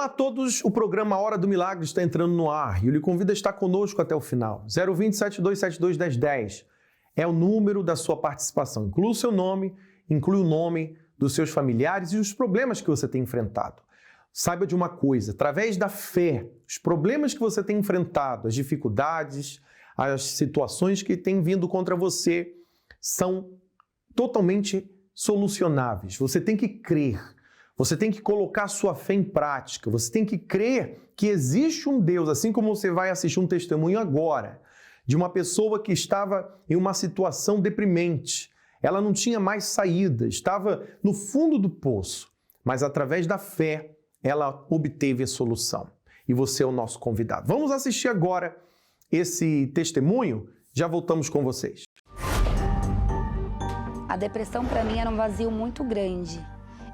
Olá a todos, o programa Hora do Milagre está entrando no ar e eu lhe convido a estar conosco até o final. 020 7272 1010 é o número da sua participação. Inclui o seu nome, inclui o nome dos seus familiares e os problemas que você tem enfrentado. Saiba de uma coisa, através da fé, os problemas que você tem enfrentado, as dificuldades, as situações que têm vindo contra você são totalmente solucionáveis. Você tem que crer. Você tem que colocar sua fé em prática, você tem que crer que existe um Deus, assim como você vai assistir um testemunho agora, de uma pessoa que estava em uma situação deprimente. Ela não tinha mais saída, estava no fundo do poço, mas através da fé ela obteve a solução. E você é o nosso convidado. Vamos assistir agora esse testemunho, já voltamos com vocês. A depressão para mim era um vazio muito grande.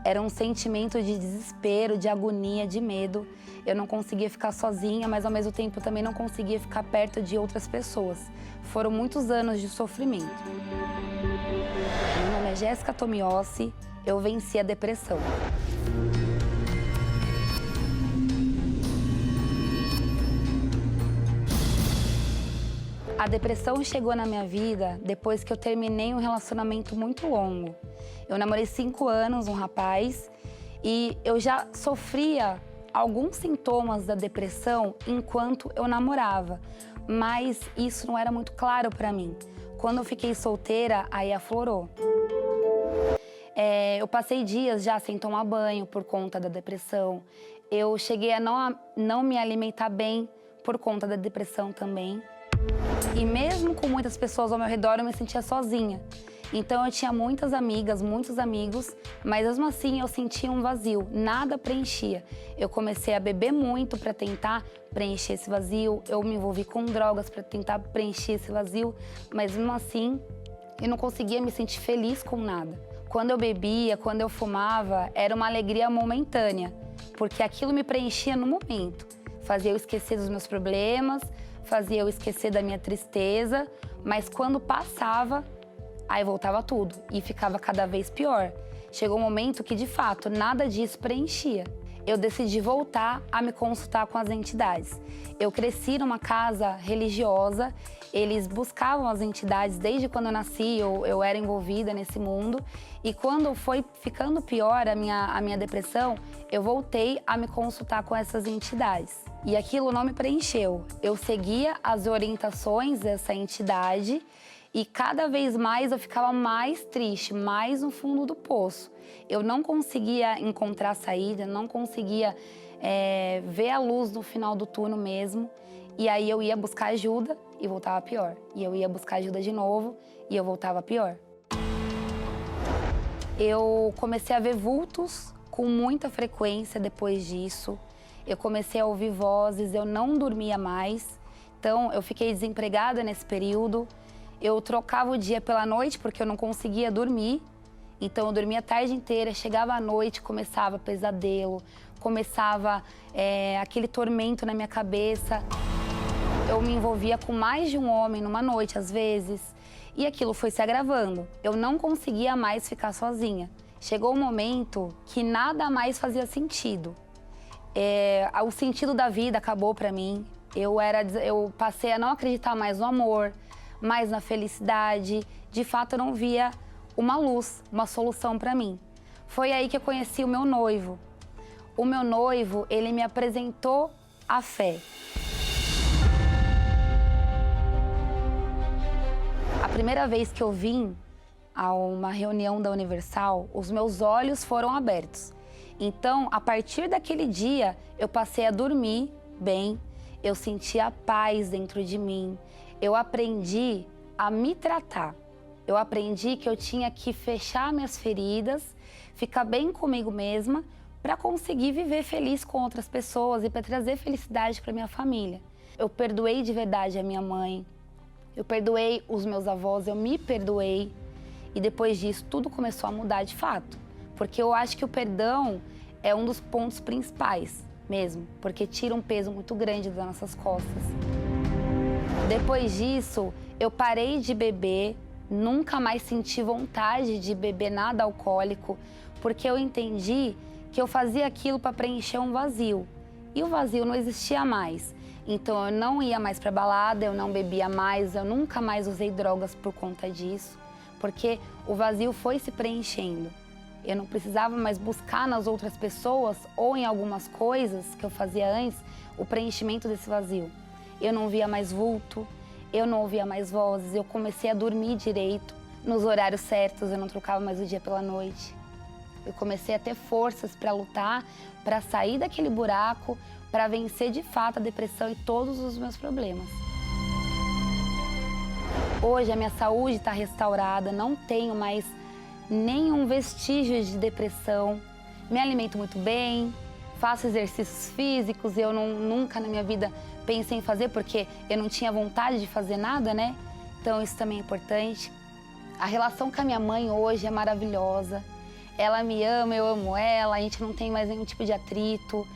Era um sentimento de desespero, de agonia, de medo. Eu não conseguia ficar sozinha, mas ao mesmo tempo também não conseguia ficar perto de outras pessoas. Foram muitos anos de sofrimento. Meu nome é Jéssica Tomiossi, eu venci a depressão. A depressão chegou na minha vida depois que eu terminei um relacionamento muito longo. Eu namorei 5 anos, um rapaz, e eu já sofria alguns sintomas da depressão enquanto eu namorava, mas isso não era muito claro para mim. Quando eu fiquei solteira, aí aflorou. Eu passei dias já sem tomar banho por conta da depressão. Eu cheguei a não me alimentar bem por conta da depressão também. E mesmo com muitas pessoas ao meu redor, eu me sentia sozinha. Então eu tinha muitas amigas, muitos amigos, mas mesmo assim eu sentia um vazio, nada preenchia. Eu comecei a beber muito para tentar preencher esse vazio, eu me envolvi com drogas para tentar preencher esse vazio, mas mesmo assim eu não conseguia me sentir feliz com nada. Quando eu bebia, quando eu fumava, era uma alegria momentânea, porque aquilo me preenchia no momento. Fazia eu esquecer dos meus problemas, fazia eu esquecer da minha tristeza, mas quando passava, aí voltava tudo e ficava cada vez pior. Chegou um momento que, de fato, nada disso preenchia. Eu decidi voltar a me consultar com as entidades. Eu cresci numa casa religiosa, eles buscavam as entidades desde quando eu nasci, eu era envolvida nesse mundo. E quando foi ficando pior a minha depressão, eu voltei a me consultar com essas entidades. E aquilo não me preencheu. Eu seguia as orientações dessa entidade e cada vez mais eu ficava mais triste, mais no fundo do poço. Eu não conseguia encontrar saída, não conseguia ver a luz no final do túnel mesmo. E aí eu ia buscar ajuda e voltava pior. E eu ia buscar ajuda de novo e eu voltava pior. Eu comecei a ver vultos com muita frequência depois disso. Eu comecei a ouvir vozes, eu não dormia mais. Então eu fiquei desempregada nesse período. Eu trocava o dia pela noite porque eu não conseguia dormir. Então eu dormia a tarde inteira, chegava à noite, começava pesadelo, começava aquele tormento na minha cabeça. Eu me envolvia com mais de um homem numa noite, às vezes, e aquilo foi se agravando. Eu não conseguia mais ficar sozinha. Chegou um momento que nada mais fazia sentido. O sentido da vida acabou para mim. Eu passei a não acreditar mais no amor, mais na felicidade. De fato, eu não via uma luz, uma solução para mim. Foi aí que eu conheci o meu noivo. O meu noivo, ele me apresentou a fé. A primeira vez que eu vim a uma reunião da Universal, os meus olhos foram abertos. Então, a partir daquele dia, eu passei a dormir bem, eu sentia paz dentro de mim, eu aprendi a me tratar. Eu aprendi que eu tinha que fechar minhas feridas, ficar bem comigo mesma, para conseguir viver feliz com outras pessoas e para trazer felicidade para minha família. Eu perdoei de verdade a minha mãe, eu perdoei os meus avós, eu me perdoei. E depois disso, tudo começou a mudar de fato. Porque eu acho que o perdão é um dos pontos principais mesmo, porque tira um peso muito grande das nossas costas. Depois disso, eu parei de beber, nunca mais senti vontade de beber nada alcoólico, porque eu entendi que eu fazia aquilo para preencher um vazio. e o vazio não existia mais. Então eu não ia mais para balada, eu não bebia mais, eu nunca mais usei drogas por conta disso, porque o vazio foi se preenchendo. Eu não precisava mais buscar nas outras pessoas ou em algumas coisas que eu fazia antes o preenchimento desse vazio. Eu não via mais vulto, eu não ouvia mais vozes, eu comecei a dormir direito, nos horários certos, eu não trocava mais o dia pela noite. Eu comecei a ter forças para lutar, para sair daquele buraco, para vencer de fato a depressão e todos os meus problemas. Hoje a minha saúde está restaurada, não tenho mais nenhum vestígio de depressão, me alimento muito bem, faço exercícios físicos, eu nunca na minha vida pensei em fazer porque eu não tinha vontade de fazer nada, né? Então isso também é importante. A relação com a minha mãe hoje é maravilhosa, ela me ama, eu amo ela, a gente não tem mais nenhum tipo de atrito.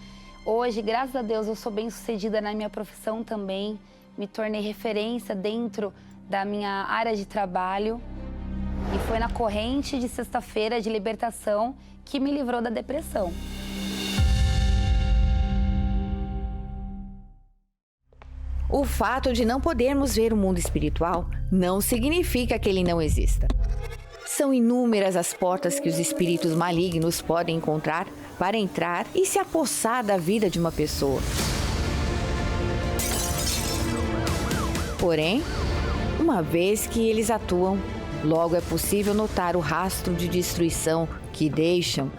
Hoje, graças a Deus, eu sou bem-sucedida na minha profissão também, me tornei referência dentro da minha área de trabalho. E foi na corrente de sexta-feira de libertação que me livrou da depressão. O fato de não podermos ver o mundo espiritual não significa que ele não exista. São inúmeras as portas que os espíritos malignos podem encontrar para entrar e se apossar da vida de uma pessoa. Porém, uma vez que eles atuam, logo é possível notar o rastro de destruição que deixam.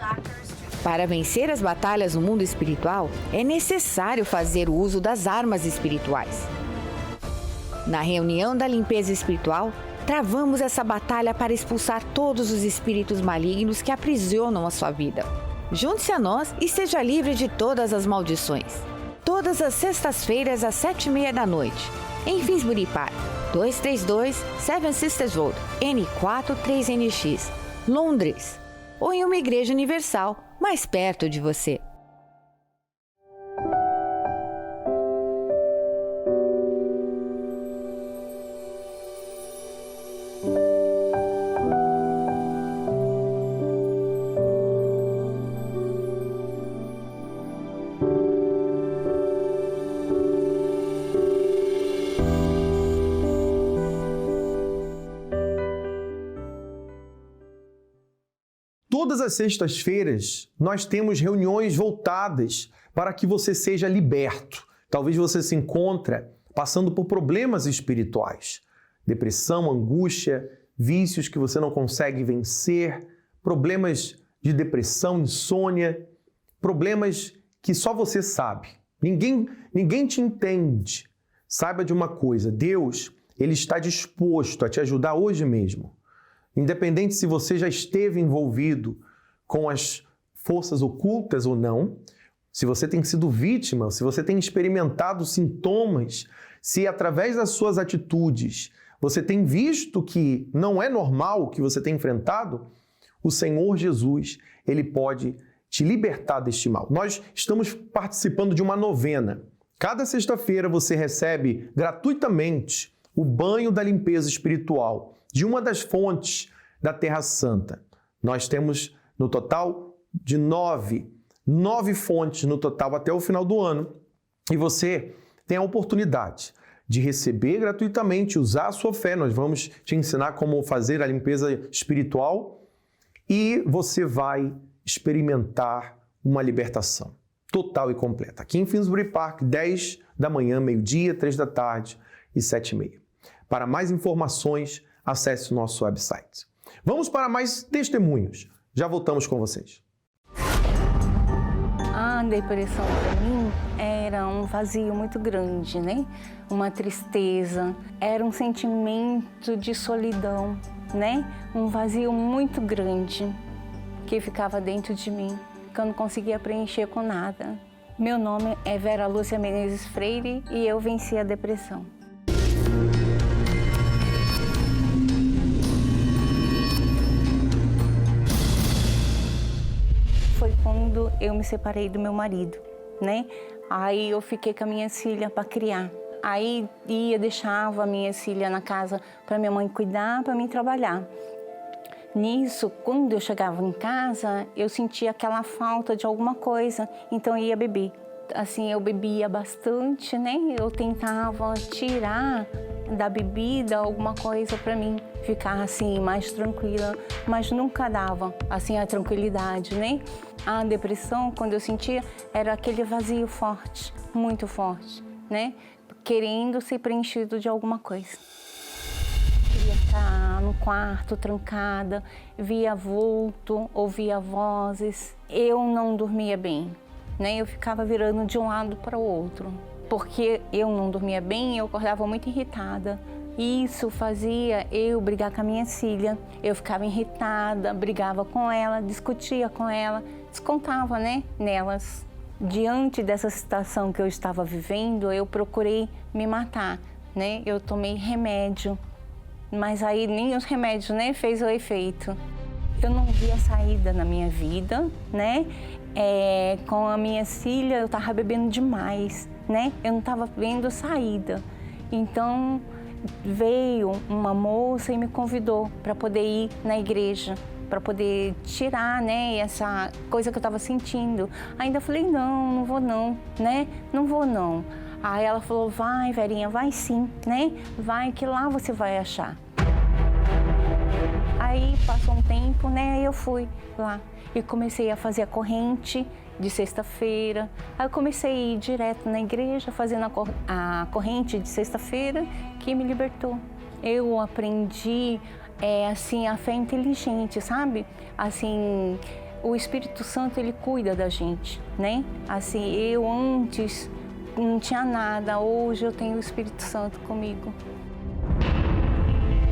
Para vencer as batalhas no mundo espiritual, é necessário fazer uso das armas espirituais. Na reunião da limpeza espiritual, travamos essa batalha para expulsar todos os espíritos malignos que aprisionam a sua vida. Junte-se a nós e seja livre de todas as maldições. Todas as sextas-feiras às 7h30 da noite, em Finsbury Park, 232 Seven Sisters Road, N4 3NX, Londres, ou em uma igreja universal mais perto de você. Todas as sextas-feiras, nós temos reuniões voltadas para que você seja liberto. Talvez você se encontre passando por problemas espirituais, depressão, angústia, vícios que você não consegue vencer, problemas de depressão, insônia, problemas que só você sabe. Ninguém te entende. Saiba de uma coisa, Deus, Ele está disposto a te ajudar hoje mesmo. Independente se você já esteve envolvido com as forças ocultas ou não, se você tem sido vítima, se você tem experimentado sintomas, se através das suas atitudes você tem visto que não é normal o que você tem enfrentado, o Senhor Jesus, Ele pode te libertar deste mal. Nós estamos participando de uma novena. Cada sexta-feira você recebe gratuitamente o banho da limpeza espiritual de uma das fontes da Terra Santa. Nós temos no total de nove fontes no total até o final do ano. E você tem a oportunidade de receber gratuitamente, usar a sua fé. Nós vamos te ensinar como fazer a limpeza espiritual e você vai experimentar uma libertação total e completa. Aqui em Finsbury Park, 10 da manhã, meio-dia, 3 da tarde e 7h30. Para mais informações, acesse o nosso website. Vamos para mais testemunhos. Já voltamos com vocês. A depressão para mim era um vazio muito grande, né? Uma tristeza, era um sentimento de solidão, né? Um vazio muito grande que ficava dentro de mim, que eu não conseguia preencher com nada. Meu nome é Vera Lúcia Menezes Freire e eu venci a depressão. Foi quando eu me separei do meu marido, né? Aí eu fiquei com a minha filha para criar. Aí deixava a minha filha na casa para minha mãe cuidar, para mim trabalhar. Nisso, quando eu chegava em casa, eu sentia aquela falta de alguma coisa, então eu ia beber. assim, eu bebia bastante, né? Eu tentava tirar da bebida alguma coisa para mim ficar assim mais tranquila, mas nunca dava assim a tranquilidade, né? A depressão, quando eu sentia, era aquele vazio forte, muito forte, né? Querendo ser preenchido de alguma coisa. Queria ficar no quarto, trancada, via vulto, ouvia vozes. Eu não dormia bem, né? Eu ficava virando de um lado para o outro. Porque eu não dormia bem, eu acordava muito irritada. Isso fazia eu brigar com a minha filha. Eu ficava irritada, brigava com ela, discutia com ela, descontava, né, nelas. Diante dessa situação que eu estava vivendo, eu procurei me matar, né? Eu tomei remédio, mas aí nem os remédios, né, fez o efeito. Eu não via saída na minha vida, né? Com a minha filha, eu estava bebendo demais, né? Eu não estava vendo saída. Então, veio uma moça e me convidou para poder ir na igreja, para poder tirar, né, essa coisa que eu estava sentindo. Ainda falei, não vou não, né? Não vou não. Aí ela falou, vai, Verinha, vai sim, né? Vai que lá você vai achar. Aí passou um tempo, né? Aí eu fui lá e comecei a fazer a corrente de sexta-feira. Aí eu comecei a ir direto na igreja, fazendo a corrente de sexta-feira, que me libertou. Eu aprendi, assim, a fé inteligente, sabe? Assim, o Espírito Santo, ele cuida da gente, né? Assim, eu antes não tinha nada, hoje eu tenho o Espírito Santo comigo.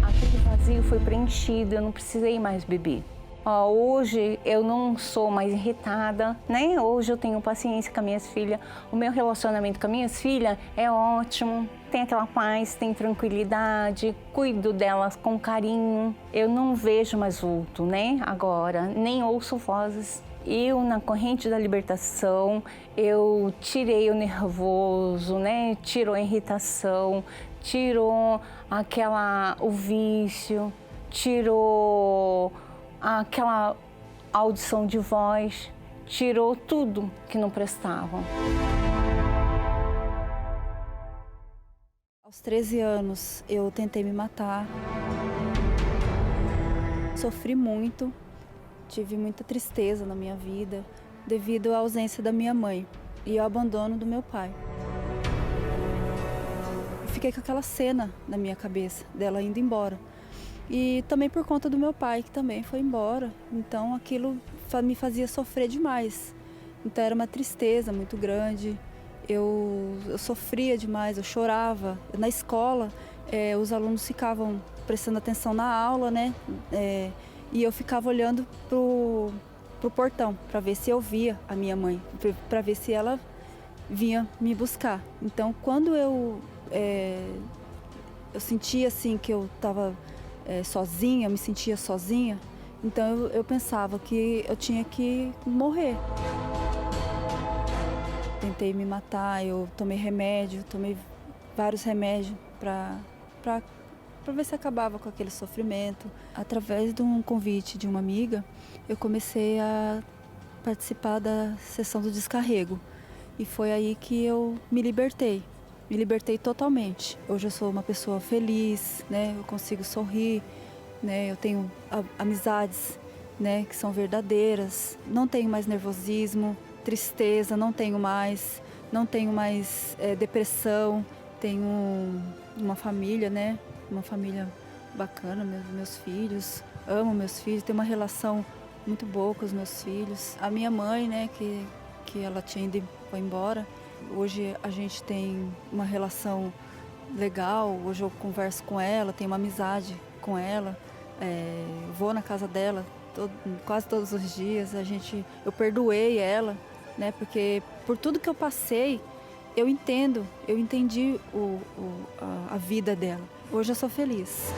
Aquele vazio foi preenchido, eu não precisei mais beber. Hoje eu não sou mais irritada, né? Hoje eu tenho paciência com as minhas filhas. O meu relacionamento com as minhas filhas é ótimo. Tem aquela paz, tem tranquilidade, cuido delas com carinho. Eu não vejo mais vulto, né? Agora, nem ouço vozes. Eu, na corrente da libertação, eu tirei o nervoso, né? Tirou a irritação, tirou o vício, tirou aquela audição de voz, tirou tudo que não prestava. Aos 13 anos, eu tentei me matar. Sofri muito, tive muita tristeza na minha vida devido à ausência da minha mãe e ao abandono do meu pai. Eu fiquei com aquela cena na minha cabeça, dela indo embora. E também por conta do meu pai, que também foi embora. Então aquilo me fazia sofrer demais. Então era uma tristeza muito grande. Eu sofria demais, eu chorava. Na escola, os alunos ficavam prestando atenção na aula, né? E eu ficava olhando pro portão para ver se eu via a minha mãe, para ver se ela vinha me buscar. Então quando eu sentia assim que eu estava sozinha, eu me sentia sozinha, então eu pensava que eu tinha que morrer. Tentei me matar, eu tomei remédio, tomei vários remédios para ver se acabava com aquele sofrimento. Através de um convite de uma amiga, eu comecei a participar da sessão do descarrego. E foi aí que eu me libertei totalmente. Hoje eu sou uma pessoa feliz, né? Eu consigo sorrir, né? Eu tenho amizades, né, que são verdadeiras. Não tenho mais nervosismo, tristeza, não tenho mais depressão. Tenho uma família, né? Uma família bacana, meus filhos. Amo meus filhos, tenho uma relação muito boa com os meus filhos. A minha mãe, né, que ela tinha ido, foi embora. Hoje a gente tem uma relação legal, hoje eu converso com ela, tenho uma amizade com ela, vou na casa dela quase todos os dias. Eu perdoei ela, né, porque por tudo que eu passei, eu entendi a vida dela. Hoje eu sou feliz.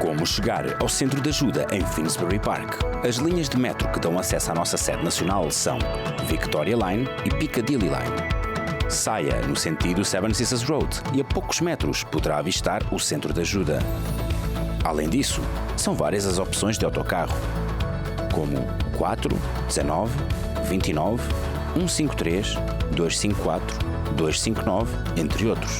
Como chegar ao Centro de Ajuda em Finsbury Park? As linhas de metro que dão acesso à nossa sede nacional são Victoria Line e Piccadilly Line. Saia no sentido Seven Sisters Road e a poucos metros poderá avistar o Centro de Ajuda. Além disso, são várias as opções de autocarro, como 4, 19, 29, 153, 254, 259, entre outros.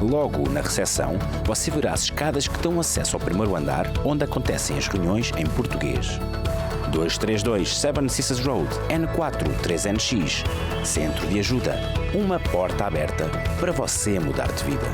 Logo na recepção, você verá as escadas que dão acesso ao primeiro andar, onde acontecem as reuniões em português. 232 Seven Sisters Road, N4 3NX. Centro de Ajuda. Uma porta aberta para você mudar de vida.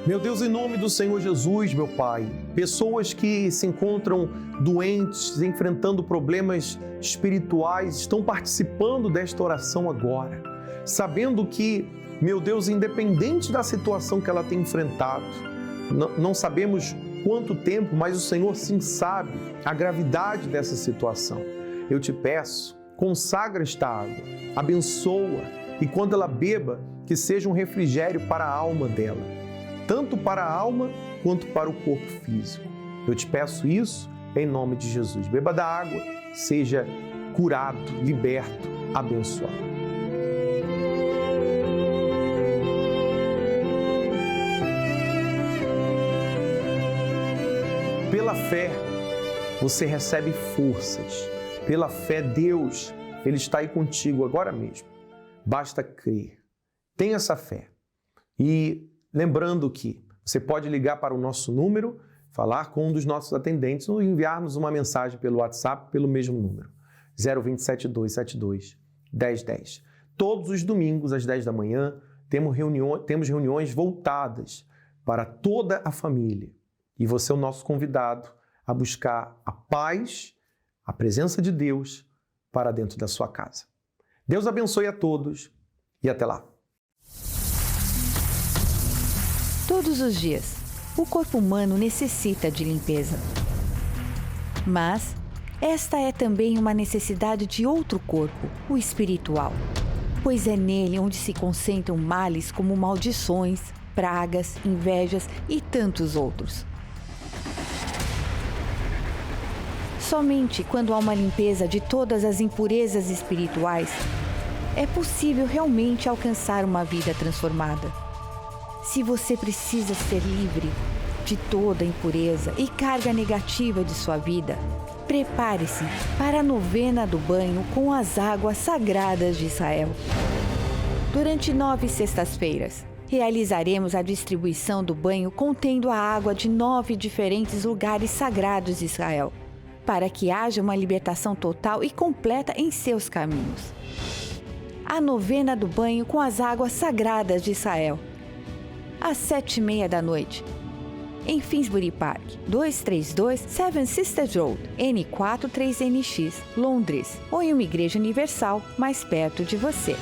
Meu Deus, em nome do Senhor Jesus, meu Pai, pessoas que se encontram doentes, enfrentando problemas espirituais, estão participando desta oração agora, sabendo que, meu Deus, independente da situação que ela tem enfrentado, não sabemos quanto tempo, mas o Senhor sim sabe a gravidade dessa situação. Eu te peço, consagra esta água, abençoa e quando ela beba, que seja um refrigério para a alma dela, tanto para a alma quanto para o corpo físico. Eu te peço isso em nome de Jesus. Beba da água, seja curado, liberto, abençoado. Pela fé, você recebe forças. Pela fé, Deus, Ele está aí contigo agora mesmo. Basta crer. Tenha essa fé. E lembrando que você pode ligar para o nosso número, falar com um dos nossos atendentes ou enviar-nos uma mensagem pelo WhatsApp pelo mesmo número, 027 272 1010. Todos os domingos, às 10 da manhã, temos reuniões voltadas para toda a família. E você é o nosso convidado a buscar a paz, a presença de Deus para dentro da sua casa. Deus abençoe a todos e até lá. Todos os dias, o corpo humano necessita de limpeza. Mas esta é também uma necessidade de outro corpo, o espiritual, pois é nele onde se concentram males como maldições, pragas, invejas e tantos outros. Somente quando há uma limpeza de todas as impurezas espirituais, é possível realmente alcançar uma vida transformada. Se você precisa ser livre de toda impureza e carga negativa de sua vida, prepare-se para a novena do banho com as águas sagradas de Israel. Durante 9 sextas-feiras, realizaremos a distribuição do banho contendo a água de 9 diferentes lugares sagrados de Israel, para que haja uma libertação total e completa em seus caminhos. A novena do banho com as águas sagradas de Israel, às 7h30 da noite, em Finsbury Park, 232 Seven Sisters Road, N4 3NX, Londres, ou em uma igreja universal mais perto de você.